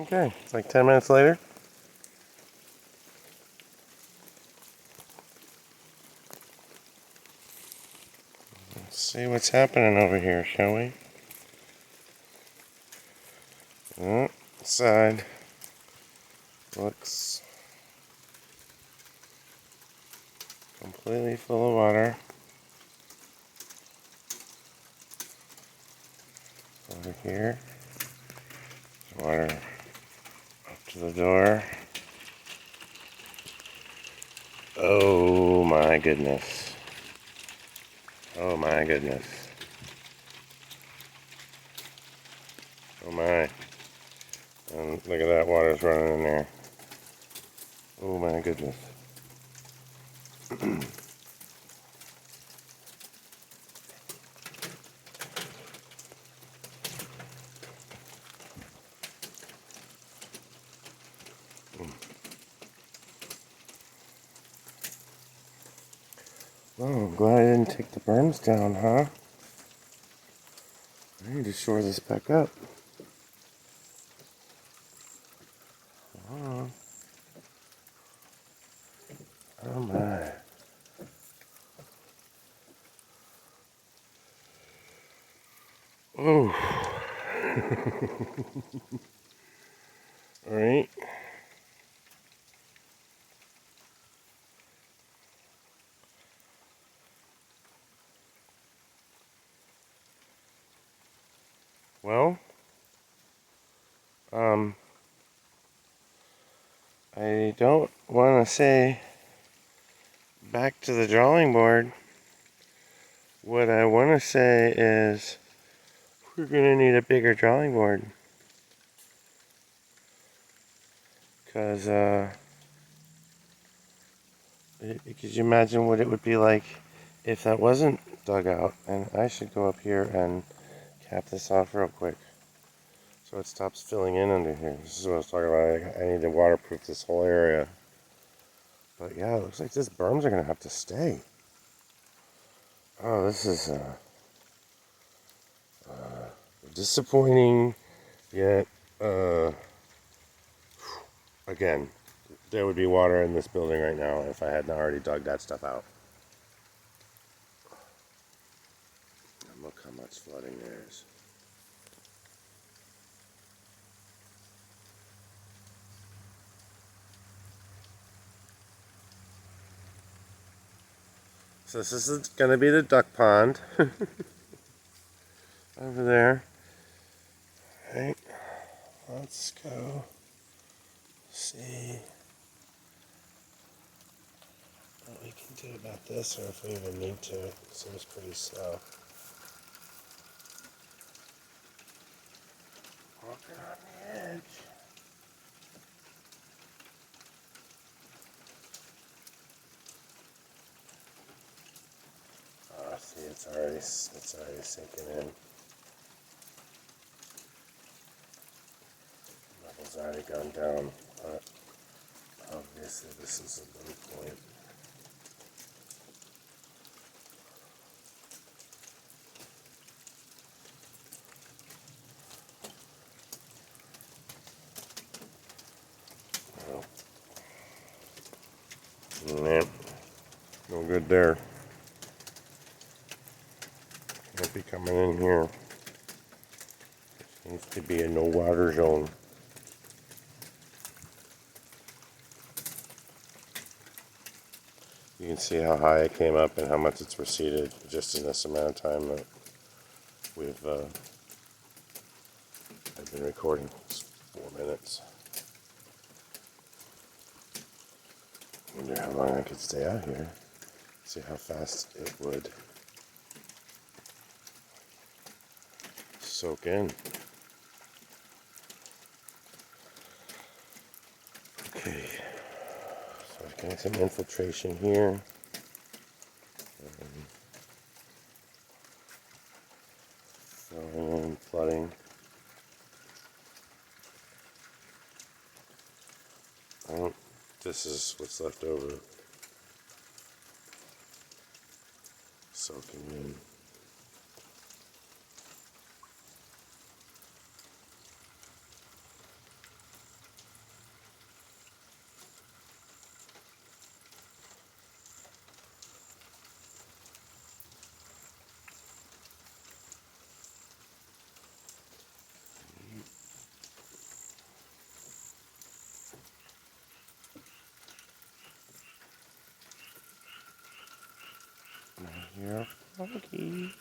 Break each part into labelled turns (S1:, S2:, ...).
S1: Okay, it's like 10 minutes later. Let's see what's happening over here, shall we? Oh, side looks completely full of water. Over here, water up to the door. Oh my goodness. Oh my goodness. Oh my. And look at that, water's running in there. Oh my goodness. Oh, I'm glad I didn't take the berms down, huh? I need to shore this back up. Oh, oh my. Oh. Alright. Well, I don't want to say back to the drawing board. What I want to say is we're going to need a bigger drawing board. Because, could you imagine what it would be like if that wasn't dug out? And I should go up here and cap this off real quick so it stops filling in under here. This is what I was talking about. I need to waterproof this whole area. But yeah, it looks like these berms are going to have to stay. Oh, this is disappointing, yet, again, there would be water in this building right now if I hadn't already dug that stuff out. And look how much flooding there is. So this is going to be the duck pond. Over there. Alright, let's go see what we can do about this, or if we even need to. It seems pretty slow. Walking on the edge. Oh, see, it's already sinking in. Level's already gone down, but obviously this is a low point. Nope. No good there. Can't be coming in here. Seems to be a no water zone. You can see how high it came up and how much it's receded just in this amount of time that I've been recording. It's 4 minutes. Wonder how long I could stay out here. See how fast it would soak in. Okay, so I'm getting some infiltration here. And flooding. Oh, this is what's left over. Soaking in. You're froggy.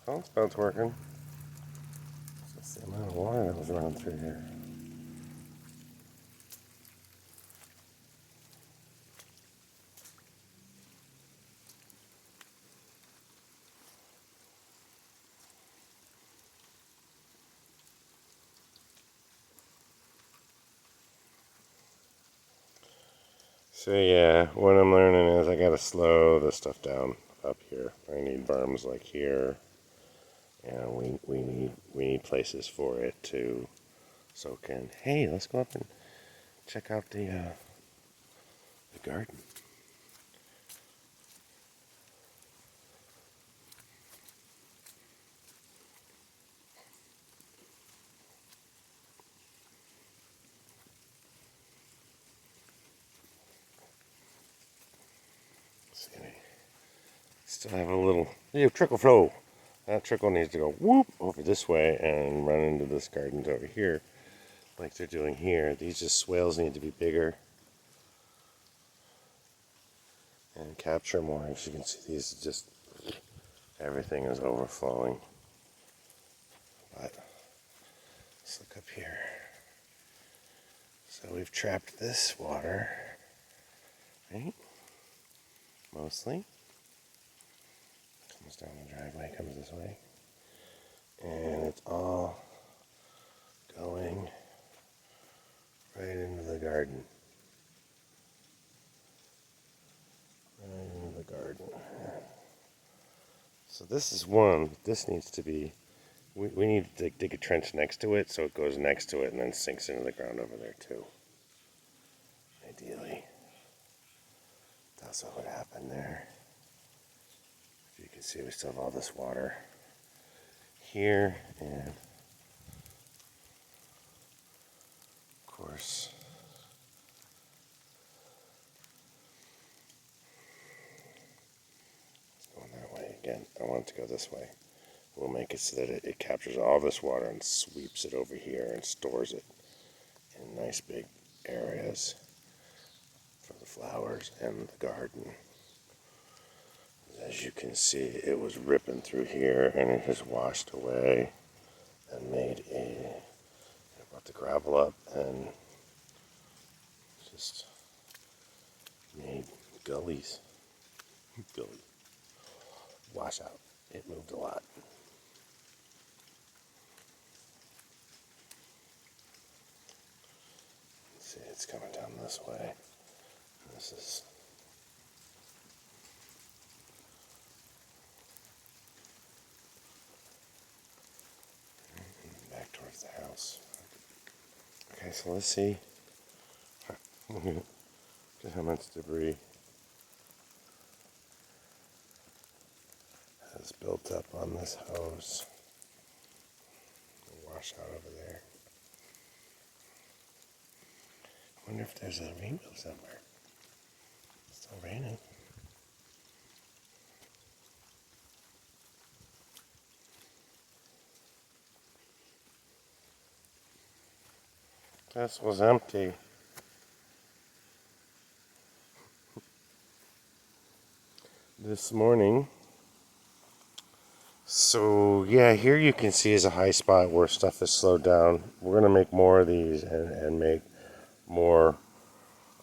S1: Oh, it's about working. That's the amount of water that was running through here. So yeah, what I'm learning is I gotta slow the stuff down up here. I need berms like here, and we need places for it to soak in. Hey, let's go up and check out the garden. See, still have a little trickle flow. That trickle needs to go whoop over this way and run into this garden over here, like they're doing here. These just swales need to be bigger and capture more. As you can see, these just everything is overflowing. But let's look up here. So we've trapped this water, right? Mostly. Comes down the driveway, comes this way. And it's all going right into the garden. Right into the garden. So this is one. This needs to be. We need to dig a trench next to it so it goes next to it and then sinks into the ground over there too. Ideally. That's what would happen there. As you can see, we still have all this water here, and of course, it's going that way again. I want it to go this way. We'll make it so that it captures all this water and sweeps it over here and stores it in nice big areas for the flowers and the garden. As you can see, it was ripping through here and it has washed away and brought the gravel up and just made gullies. Wash out. It moved a lot. See, it's coming down this way. This is back towards the house. Okay, so let's see just how much debris has built up on this hose. Wash out over there. I wonder if there's a rainbow somewhere. It's still raining. This was empty. This morning. So yeah, here you can see is a high spot where stuff is slowed down. We're gonna make more of these and make more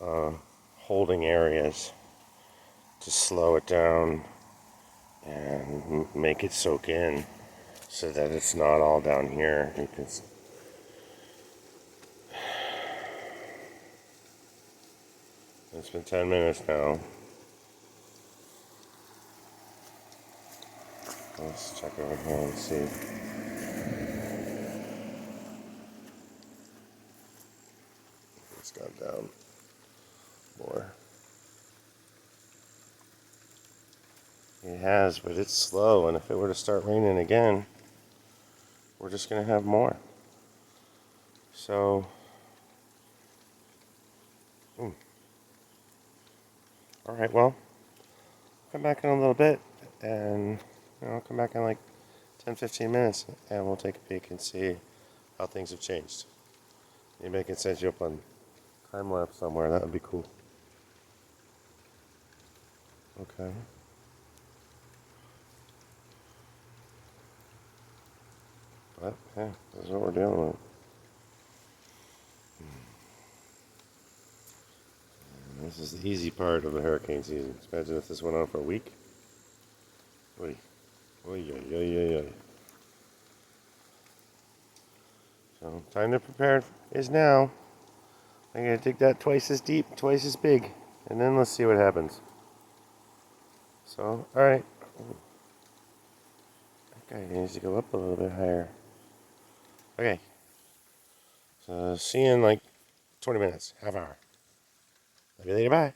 S1: holding areas to slow it down and make it soak in so that it's not all down here. You can see. It's been 10 minutes now. Let's check over here and see. down more. It has, but it's slow, and if it were to start raining again, we're just going to have more. So, all right, well, come back in a little bit, and I'll come back in like 10-15 minutes, and we'll take a peek and see how things have changed. Maybe I can set you up on time lapse somewhere. That would be cool. Okay. But yeah, this is what we're dealing with. And this is the easy part of the hurricane season. Imagine if this went on for a week. Oy, oy, oy, oy, oy, oy. So time to prepare is now. I'm gonna dig that twice as deep, twice as big, and then let's see what happens. So, all right. That guy needs to go up a little bit higher. Okay. So see you in like 20 minutes, half hour. Love you later, bye.